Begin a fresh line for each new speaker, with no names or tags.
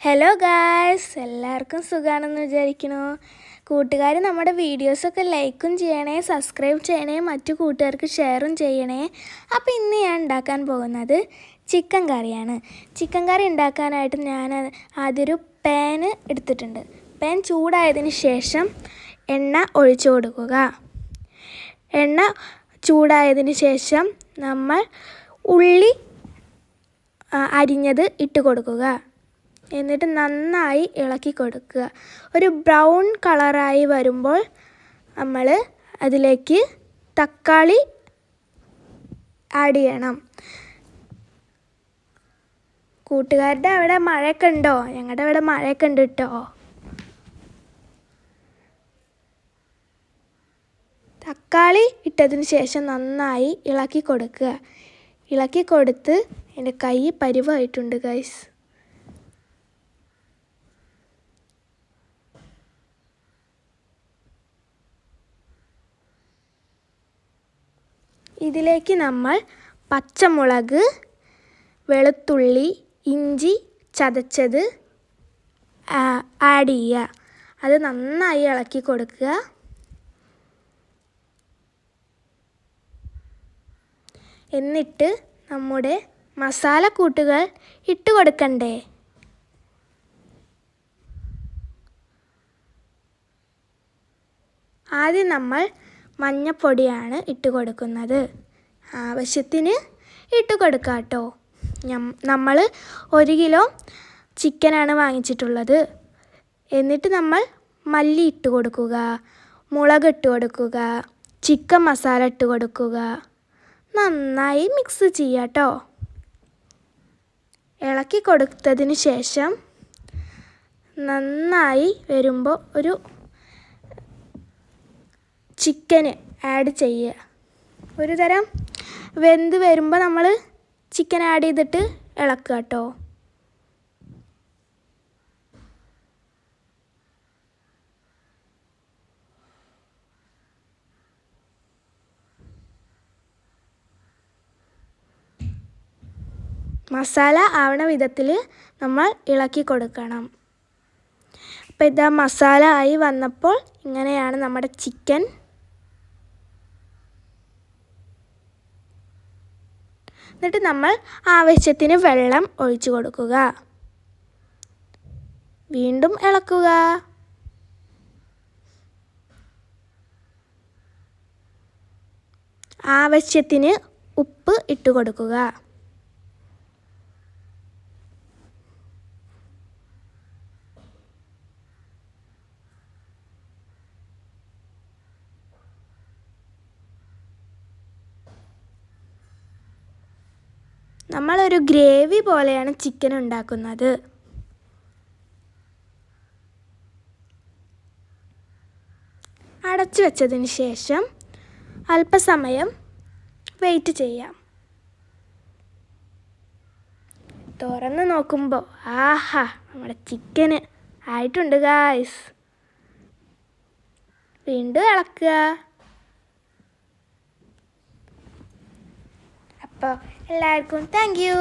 Hello guys, എല്ലാവർക്കും സുഖമാണെന്ന് വിചാരിക്കുന്നു. കൂട്ടുകാർ നമ്മുടെ വീഡിയോസൊക്കെ ലൈക്കും ചെയ്യണേ, സബ്സ്ക്രൈബ് ചെയ്യണേ, മറ്റു കൂട്ടുകാർക്ക് ഷെയറും ചെയ്യണേ. അപ്പോൾ ഇന്ന് ഞാൻ ഉണ്ടാക്കാൻ പോകുന്നത് ചിക്കൻ കറിയാണ്. ചിക്കൻ കറി ഉണ്ടാക്കാനായിട്ട് ഞാൻ ആദ്യമൊരു പാന് എടുത്തിട്ടുണ്ട്. പാൻ ചൂടായതിന് ശേഷം എണ്ണ ഒഴിച്ചു കൊടുക്കുക. എണ്ണ ചൂടായതിന് ശേഷം നമ്മൾ ഉള്ളി അരിഞ്ഞത് ഇട്ട് കൊടുക്കുക. എന്നിട്ട് നന്നായി ഇളക്കി കൊടുക്കുക. ഒരു ബ്രൗൺ കളറായി വരുമ്പോൾ നമ്മൾ അതിലേക്ക് തക്കാളി ആഡ് ചെയ്യണം. കൂട്ടുകാരുടെ അവിടെ മഴയൊക്കെ ഉണ്ടോ? ഞങ്ങളുടെ അവിടെ മഴയൊക്കെ ഉണ്ട് കേട്ടോ. തക്കാളി ഇട്ടതിന് ശേഷം നന്നായി ഇളക്കി കൊടുക്കുക. ഇളക്കി കൊടുത്ത് എൻ്റെ കൈ പരുവായിട്ടുണ്ട് ഗൈസ്. ഇതിലേക്ക് നമ്മൾ പച്ചമുളക്, വെളുത്തുള്ളി, ഇഞ്ചി ചതച്ചത് ആഡ് ചെയ്യുക. അത് നന്നായി ഇളക്കി കൊടുക്കുക. എന്നിട്ട് നമ്മുടെ മസാലക്കൂട്ടുകൾ ഇട്ട് കൊടുക്കണ്ടേ. ആദ്യം നമ്മൾ മഞ്ഞപ്പൊടിയാണ് ഇട്ട് കൊടുക്കുന്നത്. ആവശ്യത്തിന് ഇട്ട് കൊടുക്കുക കേട്ടോ. നമ്മൾ 1 കിലോ ചിക്കനാണ് വാങ്ങിച്ചിട്ടുള്ളത്. എന്നിട്ട് നമ്മൾ മല്ലി ഇട്ട് കൊടുക്കുക, മുളക് ഇട്ട് കൊടുക്കുക, ചിക്കൻ മസാല ഇട്ട് കൊടുക്കുക. നന്നായി മിക്സ് ചെയ്യുക കേട്ടോ. ഇളക്കി കൊടുത്തതിന് ശേഷം നന്നായി വരുമ്പോൾ ഒരു ചിക്കന് ആഡ് ചെയ്യുക. ഒരു തരം വെന്ത് വരുമ്പോൾ നമ്മൾ ചിക്കൻ ആഡ് ചെയ്തിട്ട് ഇളക്കുക കേട്ടോ. മസാല ആവണ വിധത്തിൽ നമ്മൾ ഇളക്കി കൊടുക്കണം. അപ്പോൾ ഇതാ മസാല ആയി വന്നപ്പോൾ ഇങ്ങനെയാണ് നമ്മുടെ ചിക്കൻ. എന്നിട്ട് നമ്മൾ ആവശ്യത്തിന് വെള്ളം ഒഴിച്ചു കൊടുക്കുക. വീണ്ടും ഇളക്കുക. ആവശ്യത്തിന് ഉപ്പ് ഇട്ട് കൊടുക്കുക. നമ്മളൊരു ഗ്രേവി പോലെയാണ് ചിക്കൻ ഉണ്ടാക്കുന്നത്. അടച്ചു വെച്ചതിന് ശേഷം അല്പസമയം വെയിറ്റ് ചെയ്യാം. തുറന്ന് നോക്കുമ്പോൾ ആഹാ, നമ്മുടെ ചിക്കന് ആയിട്ടുണ്ട് ഗായ്സ്. വീണ്ടും ഇളക്കുക. അപ്പോൾ എല്ലാവർക്കും താങ്ക് യു.